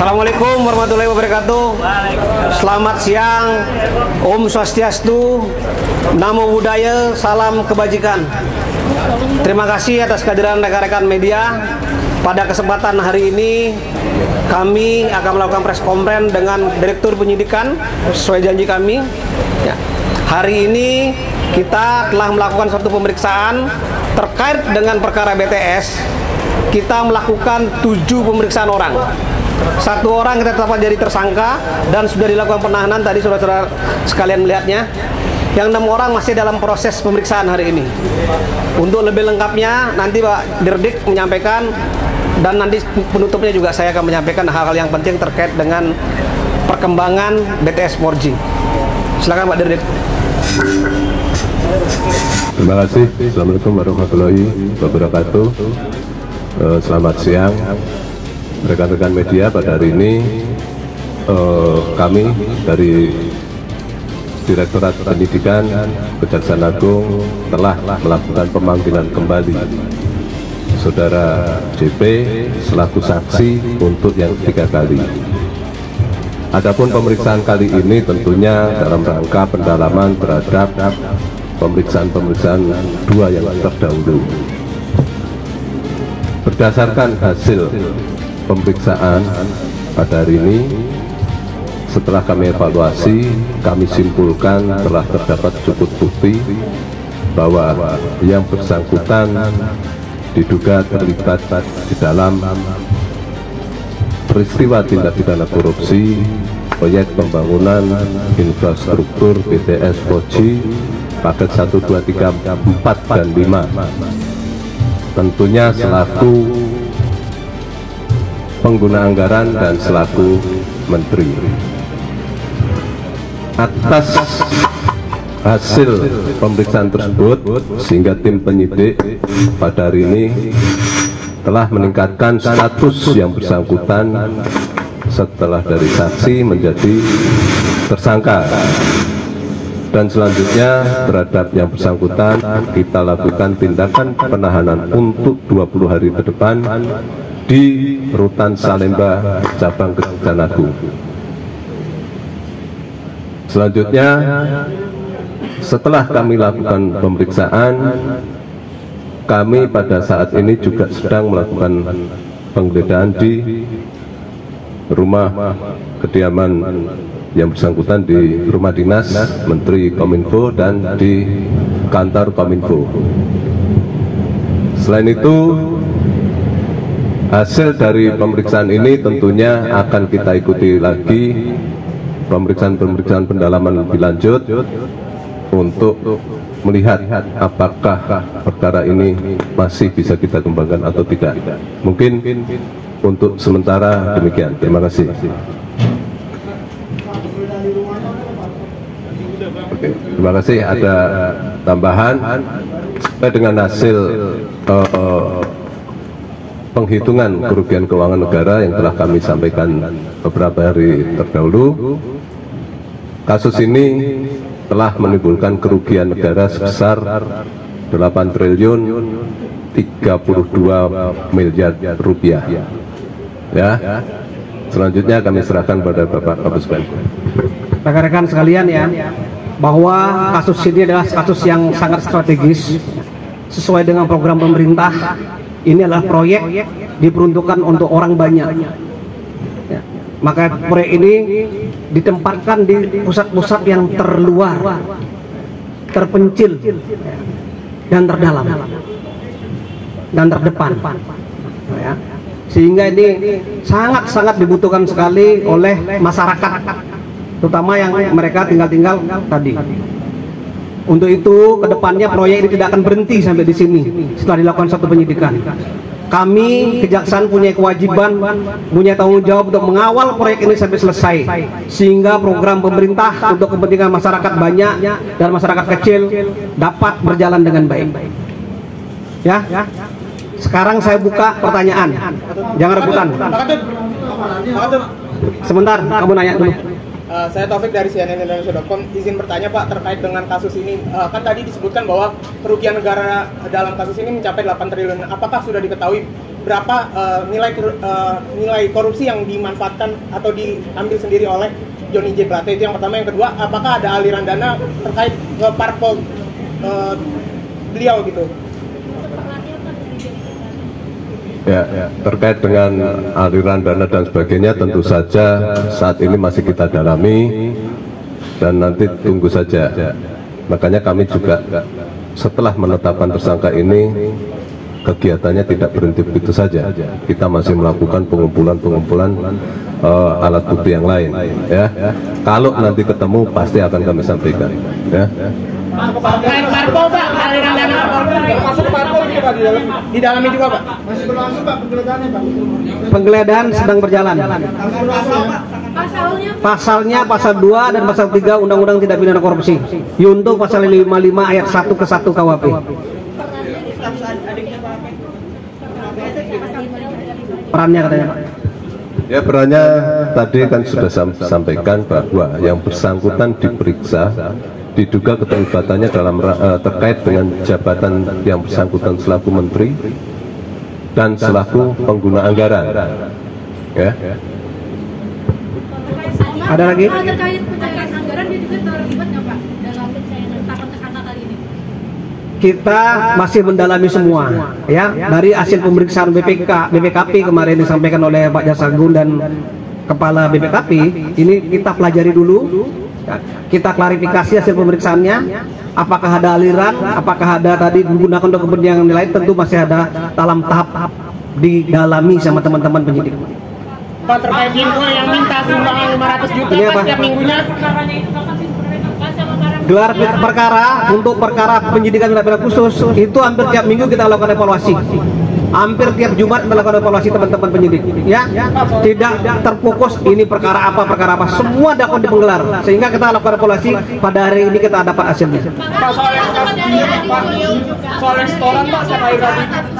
Assalamualaikum warahmatullahi wabarakatuh. Selamat siang, Om Swastiastu, Namo Buddhaya, salam kebajikan. Terima kasih atas kehadiran rekan-rekan media. Pada kesempatan hari ini kami akan melakukan press conference dengan Direktur Penyidikan sesuai janji kami. Ya. Hari ini kita telah melakukan suatu pemeriksaan terkait dengan perkara BTS. Kita melakukan 7 pemeriksaan orang. 1 orang kita tetapkan jadi tersangka dan sudah dilakukan penahanan, tadi saudara-saudara sekalian melihatnya. Yang 6 orang masih dalam proses pemeriksaan hari ini. Untuk lebih lengkapnya nanti Pak Dirdik menyampaikan, dan nanti penutupnya juga saya akan menyampaikan hal-hal yang penting terkait dengan perkembangan BTS 4G. Silakan Pak Dirdik. Terima kasih. Assalamualaikum warahmatullahi wabarakatuh. Selamat siang rekan-rekan media. Pada hari ini kami dari Direktorat Penyidikan Kejaksaan Agung telah melakukan pemanggilan kembali Saudara JP selaku saksi untuk yang 3 kali. Adapun pemeriksaan kali ini tentunya dalam rangka pendalaman terhadap pemeriksaan 2 yang terdahulu. Berdasarkan hasil pemeriksaan pada hari ini, setelah kami evaluasi, kami simpulkan telah terdapat cukup bukti bahwa yang bersangkutan diduga terlibat di dalam peristiwa tindak pidana korupsi proyek pembangunan infrastruktur BTS 4G paket 1, 2, 3, 4, dan 5. Tentunya selaku pengguna anggaran dan selaku menteri. Atas hasil pemeriksaan tersebut, sehingga tim penyidik pada hari ini telah meningkatkan status yang bersangkutan setelah dari saksi menjadi tersangka. Dan selanjutnya terhadap yang bersangkutan kita lakukan tindakan penahanan untuk 20 hari ke depan di Rutan Salemba, Cabang Kejaksaan Agung. Selanjutnya, setelah kami lakukan pemeriksaan, kami pada saat ini juga sedang melakukan penggeledahan di rumah kediaman yang bersangkutan, di rumah dinas Menteri Kominfo dan di kantor Kominfo. Selain itu, hasil dari pemeriksaan ini tentunya akan kita ikuti lagi pemeriksaan pendalaman lebih lanjut untuk melihat apakah perkara ini masih bisa kita kembangkan atau tidak. Mungkin untuk sementara demikian. Terima kasih. Oke, terima kasih. Ada tambahan dengan hasil penghitungan kerugian keuangan negara yang telah kami sampaikan beberapa hari terdahulu. Kasus ini telah menimbulkan kerugian negara sebesar 8 triliun 32 miliar rupiah. Ya. Selanjutnya kami serahkan pada Bapak Kapus Pen. Rekan-rekan sekalian ya, bahwa kasus ini adalah kasus yang sangat strategis sesuai dengan program pemerintah. Ini adalah proyek diperuntukkan untuk orang banyak ya. Maka proyek ini ditempatkan di pusat-pusat yang terluar, terpencil dan terdalam dan terdepan ya. Sehingga ini sangat-sangat dibutuhkan sekali oleh masyarakat, terutama yang mereka tinggal tadi. Untuk itu, kedepannya proyek ini tidak akan berhenti sampai di sini setelah dilakukan satu penyidikan. Kami kejaksaan punya kewajiban, punya tanggung jawab untuk mengawal proyek ini sampai selesai, sehingga program pemerintah untuk kepentingan masyarakat banyak dan masyarakat kecil dapat berjalan dengan baik. Ya, sekarang saya buka pertanyaan, jangan rebutan. Sebentar, kamu nanya dulu. Saya Taufik dari cnnindonesia.com. Izin bertanya Pak terkait dengan kasus ini. Kan tadi disebutkan bahwa kerugian negara dalam kasus ini mencapai 8 triliun. Apakah sudah diketahui berapa nilai korupsi yang dimanfaatkan atau diambil sendiri oleh Johnny J. Plate? Itu yang pertama. Yang kedua, apakah ada aliran dana terkait ke parpol beliau gitu? Ya, terkait dengan aliran dana dan sebagainya tentu saja saat ini masih kita dalami dan nanti tunggu saja. Makanya kami juga setelah menetapkan tersangka ini kegiatannya tidak berhenti begitu saja. Kita masih melakukan pengumpulan alat bukti yang lain. Ya, kalau nanti ketemu pasti akan kami sampaikan. Ya. Parpol Pak, aliran dana masuk parpol juga Pak di dalamnya juga Pak. Masih berlangsung Pak penggeledahannya Pak. Penggeledahan sedang berjalan. Pasalnya pasal 2 dan pasal 3 Undang-Undang Tindak Pidana Korupsi. Yunto pasal 55 ayat 1 ke 1 KUHP. Perannya katanya Pak. Ya, perannya tadi kan sudah sampaikan bahwa yang bersangkutan diperiksa diduga keterlibatannya dalam terkait dengan jabatan yang bersangkutan selaku menteri dan selaku pengguna anggaran. Ya. Ada lagi? Terkait anggaran dia juga terlibat nggak Pak dalam penetapan tersangka kali ini? Kita masih mendalami semua, ya, dari hasil pemeriksaan BPKP kemarin disampaikan oleh Pak Jasagun dan Kepala BPKP. Ini kita pelajari dulu. Kita klarifikasi hasil pemeriksaannya, apakah ada aliran, apakah ada tadi digunakan untuk kepentingan lain, tentu masih ada dalam tahap didalami sama teman-teman penyidik. Pak, terkait info yang minta sumbangan 500 juta Pak setiap minggunya. Gelar perkara untuk perkara penyidikan tindak pidana khusus itu hampir tiap minggu kita lakukan evaluasi. Hampir tiap Jumat melakukan evaluasi teman-teman penyidik, ya, tidak terfokus ini perkara apa, semua dapat dipenggelar, sehingga kita lakukan evaluasi. Pada hari ini kita dapat hasilnya.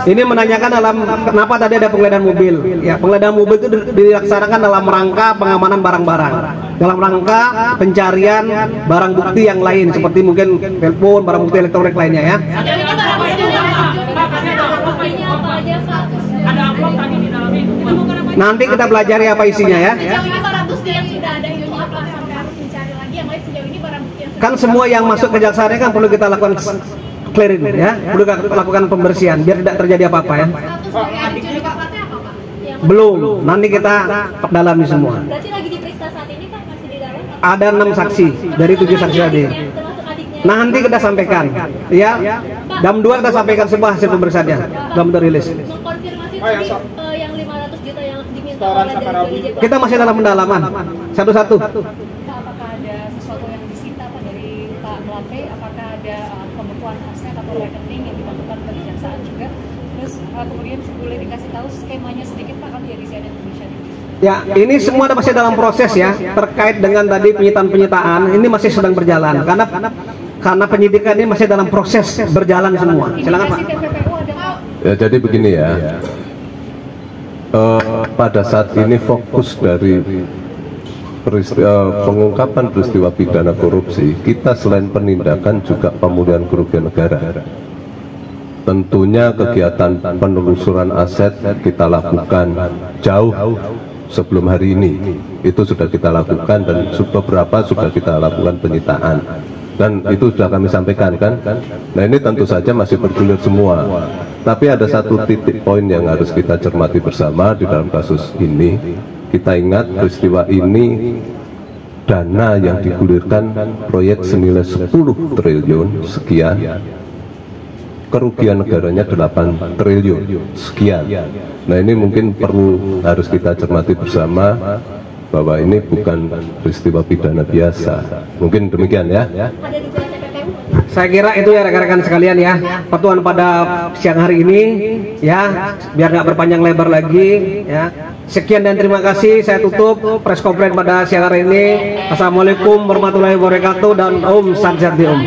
Ini menanyakan dalam kenapa tadi ada penggeledahan mobil. Ya, penggeledahan mobil itu dilaksanakan dalam rangka pengamanan barang-barang, dalam rangka pencarian barang bukti yang lain seperti mungkin telepon, barang bukti elektronik lainnya, ya. Nanti kita pelajari apa isinya, ya. Kan semua yang masuk ke jaksaannya kan perlu kita lakukan clearing, ya, perlu kita lakukan pembersihan biar tidak terjadi apa-apa, ya. Belum, nanti kita dalami semua. Ada 6 saksi dari 7 saksi tadi. Nah, nanti kita sampaikan, ya. Jam 2 kita sampaikan semua hasil pemeriksaannya dalam rilis. Yang 500 juta yang diminta oleh Kita masih dalam pendalaman satu-satu. Apakah ada sesuatu yang disita Pak dari Pak Plate? Apakah ada pembekuan aset atau rekening yang dilakukan oleh kejaksaan juga? Terus kemudian boleh dikasih tahu skemanya sedikit Pak kalau dari CNN Indonesia ini? Ya, ini semua masih dalam proses, ya. Terkait dengan tadi penyitaan ini masih sedang berjalan karena penyidikan ini masih dalam proses berjalan semua. Silakan Pak. Ya, jadi begini, ya. Pada saat ini fokus dari pengungkapan peristiwa pidana korupsi, kita selain penindakan juga pemulihan kerugian negara. Tentunya kegiatan penelusuran aset kita lakukan jauh sebelum hari ini. Itu sudah kita lakukan dan beberapa sudah kita lakukan penyitaan. Dan itu sudah kami sampaikan, kan. Nah, ini tentu saja masih bergulir semua. Tapi ada satu titik poin yang harus kita cermati bersama di dalam kasus ini. Kita ingat peristiwa ini dana yang digulirkan proyek senilai 10 triliun sekian, kerugian negaranya 8 triliun sekian. Nah, ini mungkin perlu harus kita cermati bersama bahwa ini bukan peristiwa pidana biasa. Mungkin demikian, ya. Saya kira itu, ya, rekan-rekan sekalian, ya, pertemuan pada siang hari ini, ya, biar nggak berpanjang lebar lagi, ya. Sekian dan terima kasih. Saya tutup press conference pada siang hari ini. Assalamualaikum warahmatullahi wabarakatuh dan Om Sanjati Om.